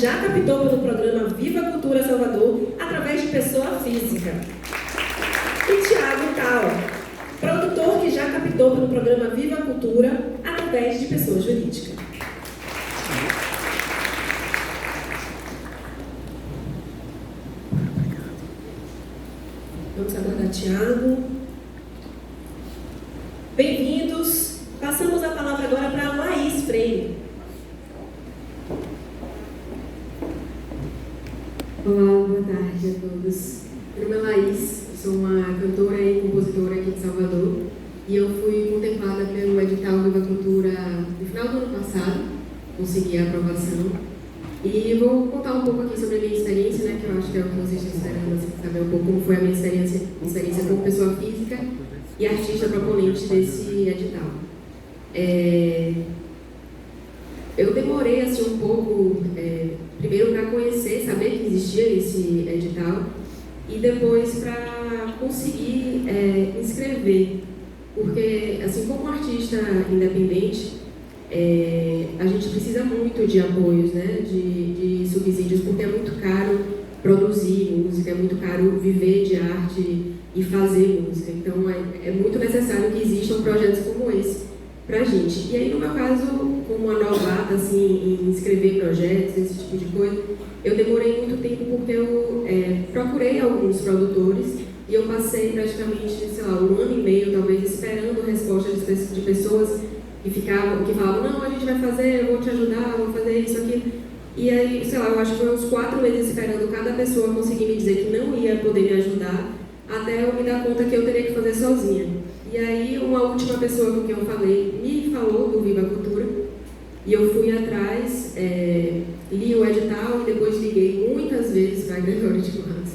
já captou pelo programa Viva Cultura Salvador através de pessoa física. E Tiago Tal, produtor que já captou pelo programa Viva Cultura através de pessoa jurídica. Vamos aguardar Tiago. Bem-vindos. Passamos a palavra agora para a Laís Freire. Olá, boa tarde a todos. Meu nome é Laís, sou uma cantora e compositora aqui de Salvador e eu fui contemplada pelo edital Viva Cultura no final do ano passado, consegui a aprovação e vou contar um pouco aqui sobre a minha experiência, né, que eu acho que é o que vocês estão esperando, assim, saber um pouco como foi a minha experiência como pessoa física e artista proponente desse edital. Eu demorei assim um pouco, primeiro para conhecer, saber que existia esse edital e depois para conseguir inscrever, porque assim como artista independente, a gente precisa muito de apoios, né, de subsídios, porque é muito caro produzir música, é muito caro viver de arte e fazer música, então é muito necessário que existam projetos como esse pra gente. E aí, no meu caso, como uma novata, assim, em escrever projetos, esse tipo de coisa, eu demorei muito tempo porque eu procurei alguns produtores e eu passei praticamente, sei lá, 1 ano e meio, talvez, esperando respostas de pessoas que falavam, não, a gente vai fazer, eu vou te ajudar, eu vou fazer isso, aquilo. E aí, sei lá, eu acho que foi uns 4 meses esperando cada pessoa conseguir me dizer que não ia poder me ajudar, até eu me dar conta que eu teria que fazer sozinha. E aí, uma última pessoa com quem eu falei me falou do Viva Cultura e eu fui atrás, li o edital e depois liguei muitas vezes para a Gregório de Matos,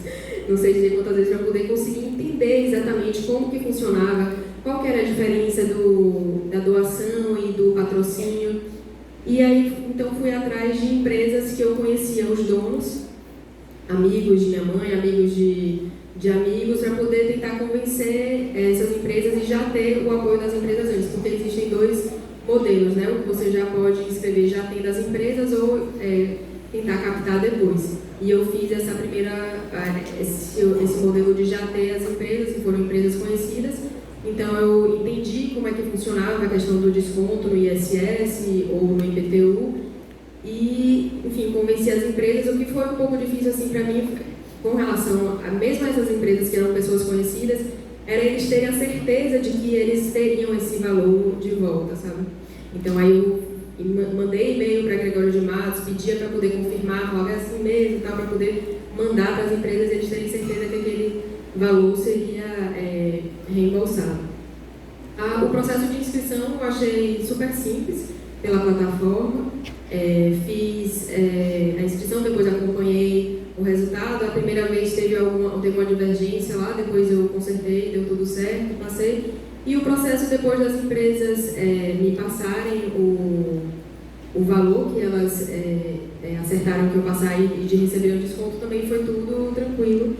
não sei dizer quantas vezes, para poder conseguir entender exatamente como que funcionava, qual que era a diferença da doação e do patrocínio. E aí, então, fui atrás de empresas que eu conhecia os donos, amigos de minha mãe, amigos de amigos, para poder tentar convencer essas empresas e já ter o apoio das empresas antes, porque existem 2 modelos, né? O que você já pode inscrever já tem das empresas ou tentar captar depois. E eu fiz essa esse modelo de já ter as empresas, que foram empresas conhecidas, então eu entendi como é que funcionava a questão do desconto no ISS ou no IPTU e, enfim, convenci as empresas, o que foi um pouco difícil assim para mim, com relação a mesmo essas empresas que eram pessoas conhecidas, era eles terem a certeza de que eles teriam esse valor de volta, sabe? Então aí eu mandei e-mail para Gregório de Matos, pedia para poder confirmar, falava assim mesmo e tal, para poder mandar para as empresas e eles terem certeza que aquele valor seria reembolsado. O processo de inscrição eu achei super simples pela plataforma, fiz a inscrição, depois acompanhei o resultado. A primeira vez teve uma divergência lá, depois eu consertei, deu tudo certo, passei. E o processo depois das empresas me passarem o valor que elas acertaram que eu passar e de receber o desconto também foi tudo tranquilo.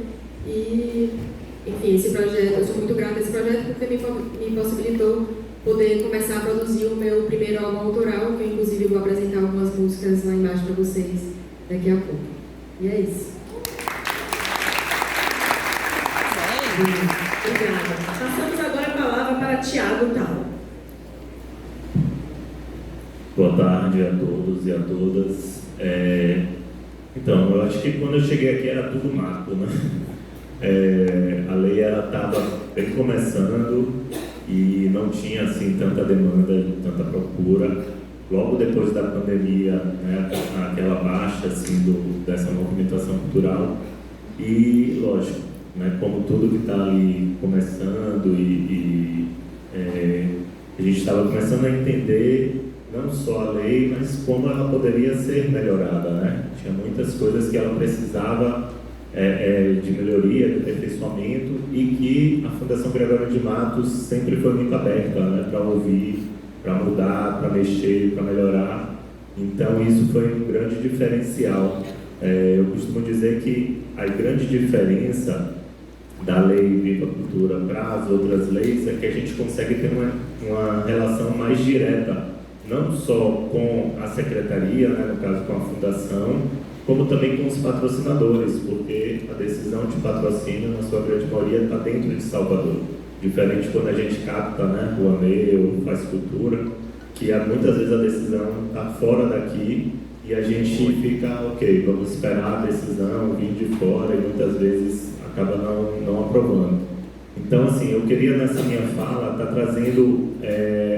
E, enfim, esse projeto, eu sou muito grata a esse projeto porque me possibilitou poder começar a produzir o meu primeiro álbum autoral, que eu inclusive vou apresentar algumas músicas lá embaixo para vocês daqui a pouco. E é isso. Obrigada. Passamos agora a palavra para Tiago Tal. Boa tarde a todos e a todas. Então, eu acho que quando eu cheguei aqui era tudo mato, né? A lei estava bem começando e não tinha assim tanta demanda, tanta procura. Logo depois da pandemia, né, aquela baixa assim dessa movimentação cultural e, lógico, né, como tudo que está ali começando a gente estava começando a entender não só a lei, mas como ela poderia ser melhorada, né? Tinha muitas coisas que ela precisava de melhoria, de aperfeiçoamento e que a Fundação Gregório de Matos sempre foi muito aberta, né, para ouvir, para mudar, para mexer, para melhorar. Então isso foi um grande diferencial. Eu costumo dizer que a grande diferença da lei Viva Cultura para as outras leis é que a gente consegue ter uma relação mais direta, não só com a secretaria, né, no caso com a fundação, como também com os patrocinadores, porque a decisão de patrocínio, na sua grande maioria, está dentro de Salvador. Diferente quando a gente capta, né, Rouanet ou faz cultura, que muitas vezes a decisão está fora daqui e a gente fica, ok, vamos esperar a decisão vir de fora e muitas vezes acaba não aprovando. Então, assim, eu queria nessa minha fala estar trazendo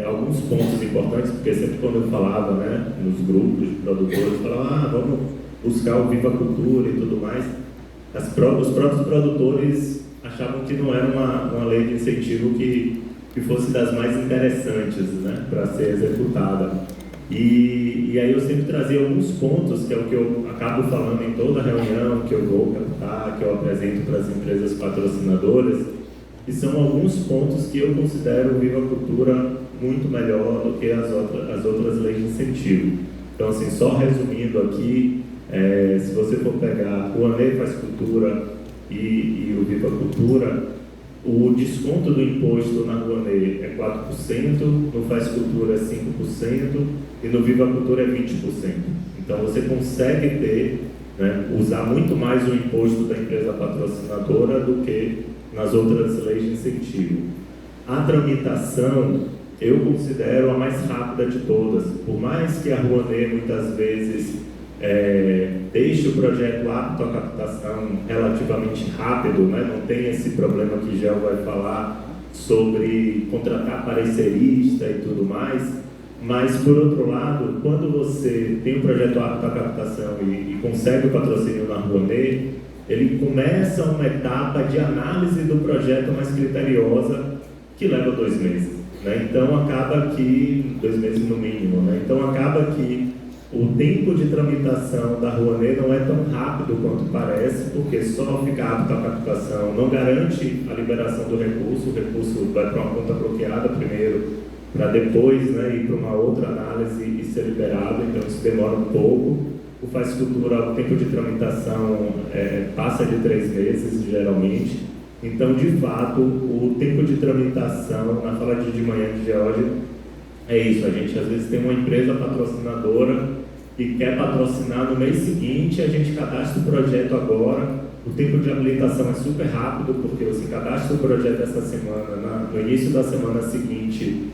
alguns pontos importantes, porque sempre quando eu falava, né, nos grupos de produtores, falava, vamos buscar o Viva Cultura e tudo mais, os próprios produtores achavam que não era uma lei de incentivo que fosse das mais interessantes, né, para ser executada. E aí eu sempre trazia alguns pontos, que é o que eu acabo falando em toda reunião, que eu vou captar, que eu apresento para as empresas patrocinadoras, que são alguns pontos que eu considero o Viva Cultura muito melhor do que as outras leis de incentivo. Então, assim, só resumindo aqui, se você for pegar o Rouanet Faz Cultura e o Viva Cultura, o desconto do imposto na Rouanet é 4%, no Faz Cultura é 5% e no Viva Cultura é 20%. Então você consegue ter, né, usar muito mais o imposto da empresa patrocinadora do que nas outras leis de incentivo. A tramitação eu considero a mais rápida de todas. Por mais que a Rouanet muitas vezes deixe o projeto apto à captação relativamente rápido, né? Não tem esse problema que Gel vai falar sobre contratar parecerista e tudo mais, mas por outro lado, quando você tem um projeto apto à captação e consegue o patrocínio na Rouanet, ele começa uma etapa de análise do projeto mais criteriosa que leva 2 meses, né? Então acaba que, 2 meses no mínimo, né? Então acaba que o tempo de tramitação da Rouanet não é tão rápido quanto parece, porque só ficar apto à captação não garante a liberação do recurso. O recurso vai para uma conta bloqueada primeiro, para depois, né, ir para uma outra análise e ser liberado, então isso demora um pouco. O Faz Cultura, o tempo de tramitação passa de 3 meses, geralmente. Então, de fato, o tempo de tramitação, na fala de manhã de George, é isso. A gente às vezes tem uma empresa patrocinadora e quer patrocinar no mês seguinte, a gente cadastra o projeto agora. O tempo de habilitação é super rápido, porque você cadastra o projeto essa semana, no início da semana seguinte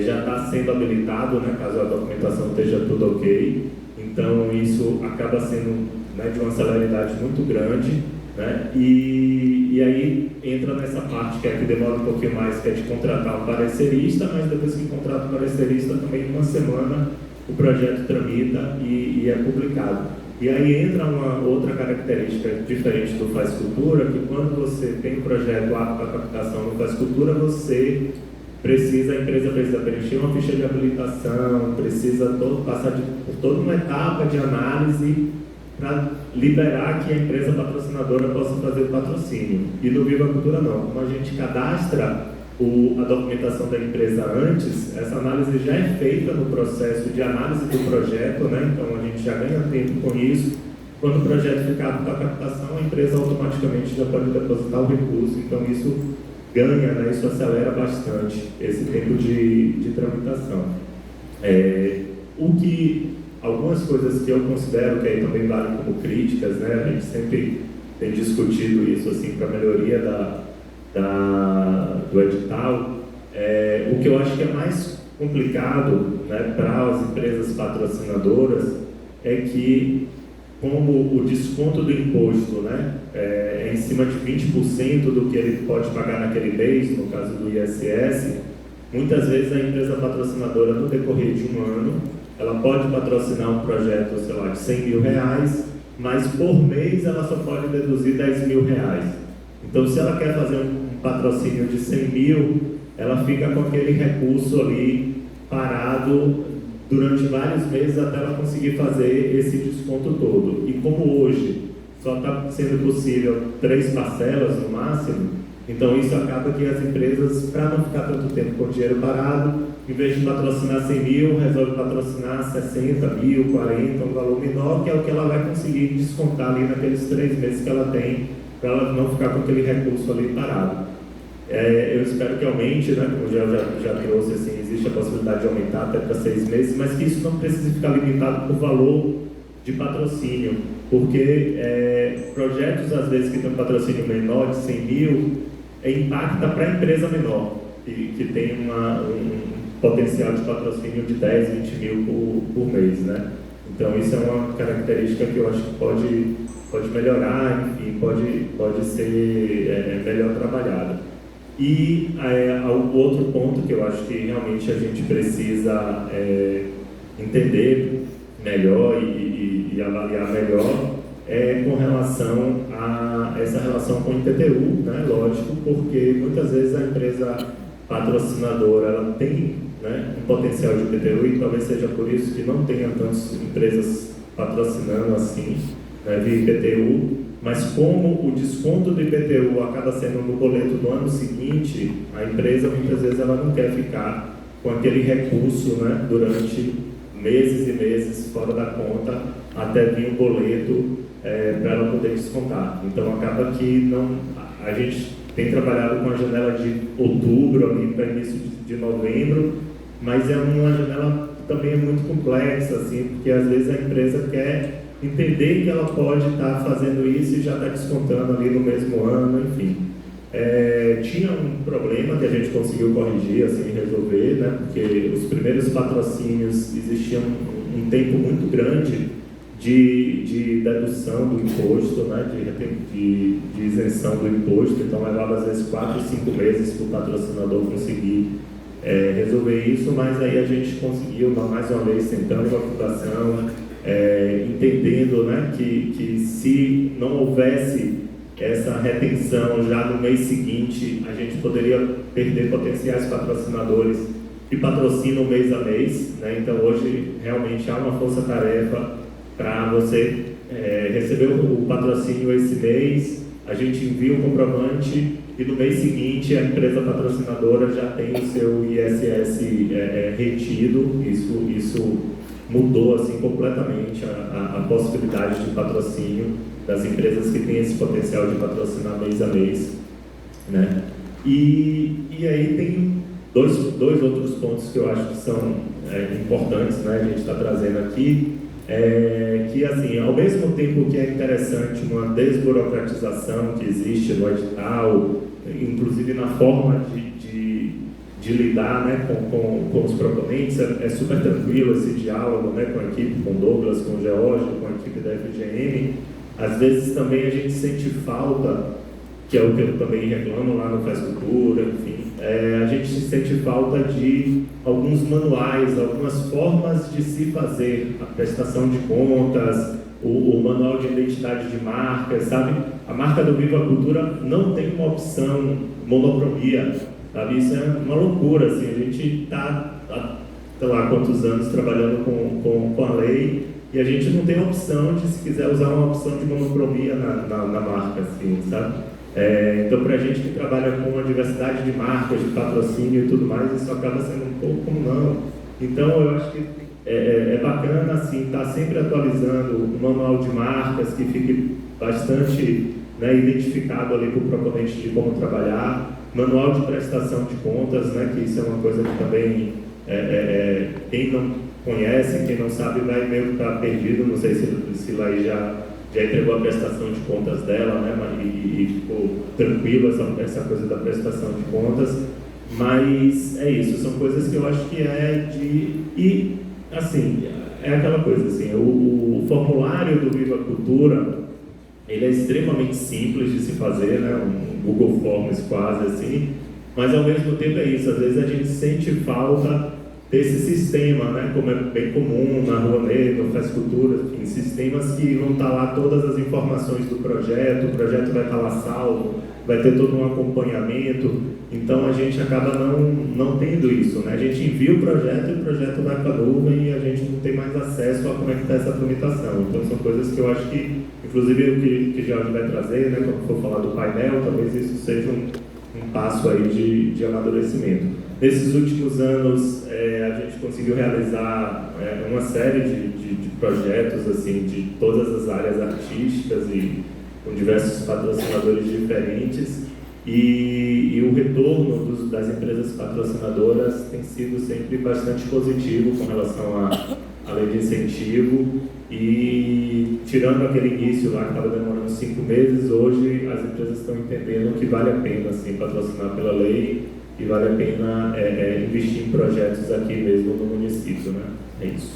já está sendo habilitado, né, caso a documentação esteja tudo ok. Então isso acaba sendo, né, de uma celeridade muito grande, né? E aí entra nessa parte que demora um pouquinho mais, que é de contratar um parecerista, mas depois que contrata o parecerista, também em uma semana o projeto tramita e é publicado. E aí entra uma outra característica diferente do Faz Cultura, que quando você tem um projeto apto à captação no Faz Cultura, a empresa precisa preencher uma ficha de habilitação, precisa passar por toda uma etapa de análise para liberar que a empresa patrocinadora possa fazer o patrocínio. E no Viva Cultura não. Como a gente cadastra a documentação da empresa antes, essa análise já é feita no processo de análise do projeto, né? Então a gente já ganha tempo com isso. Quando o projeto ficar apto à captação, a empresa automaticamente já pode depositar o recurso. Então isso ganha, né? Isso acelera bastante esse tempo de tramitação. Algumas coisas que eu considero que aí também valem como críticas, né? A gente sempre tem discutido isso assim para melhoria do edital. O que eu acho que é mais complicado, né, para as empresas patrocinadoras é que, como o desconto do imposto, né, é em cima de 20% do que ele pode pagar naquele mês, no caso do ISS, muitas vezes a empresa patrocinadora, no decorrer de um ano, ela pode patrocinar um projeto, sei lá, de R$100 mil, mas por mês ela só pode deduzir R$10 mil. Então, se ela quer fazer um patrocínio de 100 mil, ela fica com aquele recurso ali parado durante vários meses até ela conseguir fazer esse desconto todo. E como hoje só está sendo possível 3 parcelas no máximo, então isso acaba que as empresas, para não ficar tanto tempo com o dinheiro parado, em vez de patrocinar 100 mil, resolve patrocinar 60 mil, 40, um valor menor, que é o que ela vai conseguir descontar ali naqueles 3 meses que ela tem, para ela não ficar com aquele recurso ali parado. Eu espero que aumente, né, como já trouxe, assim, existe a possibilidade de aumentar até para 6 meses, mas que isso não precise ficar limitado por valor de patrocínio, porque projetos, às vezes, que tem um patrocínio menor de 100 mil, impacta para a empresa menor, que tem um potencial de patrocínio de 10, 20 mil por mês, né? Então, isso é uma característica que eu acho que pode melhorar, enfim, pode ser melhor trabalhada. E o outro ponto que eu acho que realmente a gente precisa entender melhor e avaliar melhor com relação a essa relação com o IPTU, né? Lógico, porque muitas vezes a empresa patrocinadora ela tem, né, um potencial de IPTU e talvez seja por isso que não tenha tantas empresas patrocinando assim, né, via IPTU, mas como o desconto do IPTU acaba sendo no boleto do ano seguinte, a empresa muitas vezes ela não quer ficar com aquele recurso, né, durante meses e meses fora da conta até vir o boleto para ela poder descontar. Então acaba que a gente tem trabalhado com a janela de outubro ali para início de novembro, mas é uma janela que também é muito complexa, assim, porque às vezes a empresa quer entender que ela pode estar fazendo isso e já está descontando ali no mesmo ano, enfim. Tinha um problema que a gente conseguiu corrigir, assim, resolver, né, porque os primeiros patrocínios existiam um tempo muito grande de dedução do imposto, né, de isenção do imposto, então levava às vezes 4 ou 5 meses para o patrocinador conseguir resolver isso, mas aí a gente conseguiu, mais uma vez, sentando com a fundação, entendendo, né, que se não houvesse essa retenção já no mês seguinte, a gente poderia perder potenciais patrocinadores que patrocinam mês a mês, né? Então hoje realmente há uma força-tarefa para você receber o patrocínio esse mês, a gente envia o comprovante e no mês seguinte a empresa patrocinadora já tem o seu ISS retido. Isso mudou assim completamente a possibilidade de patrocínio das empresas que têm esse potencial de patrocinar mês a mês, né? E aí tem dois outros pontos que eu acho que são importantes, né? A gente está trazendo aqui, que assim, ao mesmo tempo que é interessante uma desburocratização que existe no edital, inclusive na forma de lidar, né, com os proponentes, é super tranquilo esse diálogo, né, com a equipe, com o Douglas, com o George, com a equipe da FGM. Às vezes também a gente sente falta, que é o que eu também reclamo lá no Faz Cultura, enfim, a gente sente falta de alguns manuais, algumas formas de se fazer a prestação de contas, o manual de identidade de marcas, sabe? A marca do Viva Cultura não tem uma opção monocromia, sabe? Isso é uma loucura, assim, a gente está há, sei lá, quantos anos trabalhando com a lei, e a gente não tem opção de, se quiser usar uma opção de monocromia na marca, assim, sabe? Então, para a gente que trabalha com a diversidade de marcas, de patrocínio e tudo mais, isso acaba sendo um pouco como não. Então, eu acho que é bacana, assim, estar sempre atualizando o manual de marcas, que fique bastante, né, identificado ali para o proponente de como trabalhar, manual de prestação de contas, né, que isso é uma coisa que também quem não conhece, quem não sabe vai meio que estar perdido. Não sei se Laís já entregou a prestação de contas dela, né, e ficou tranquilo essa coisa da prestação de contas, mas é isso, são coisas que eu acho que e assim, é aquela coisa assim, o formulário do Viva Cultura, ele é extremamente simples de se fazer, né, um Google Forms quase assim, mas ao mesmo tempo é isso, às vezes a gente sente falta desse sistema, né, como é bem comum na Rua Negra, no Faz Cultura, enfim, sistemas que vão estar lá todas as informações do projeto, o projeto vai estar lá salvo, vai ter todo um acompanhamento, então a gente acaba não tendo isso, né? A gente envia o projeto e o projeto vai para a nuvem e a gente não tem mais acesso a como é que está essa tramitação. Então são coisas que eu acho que, inclusive o que Jorge vai trazer, né, quando for falar do painel, talvez isso seja um passo aí de amadurecimento. Nesses últimos anos, a gente conseguiu realizar uma série de projetos assim, de todas as áreas artísticas e com diversos patrocinadores diferentes, e o retorno das empresas patrocinadoras tem sido sempre bastante positivo com relação à lei de incentivo, e tirando aquele início lá que estava demorando 5 meses, hoje as empresas estão entendendo que vale a pena assim, patrocinar pela lei e vale a pena investir em projetos aqui mesmo no município, né? É isso.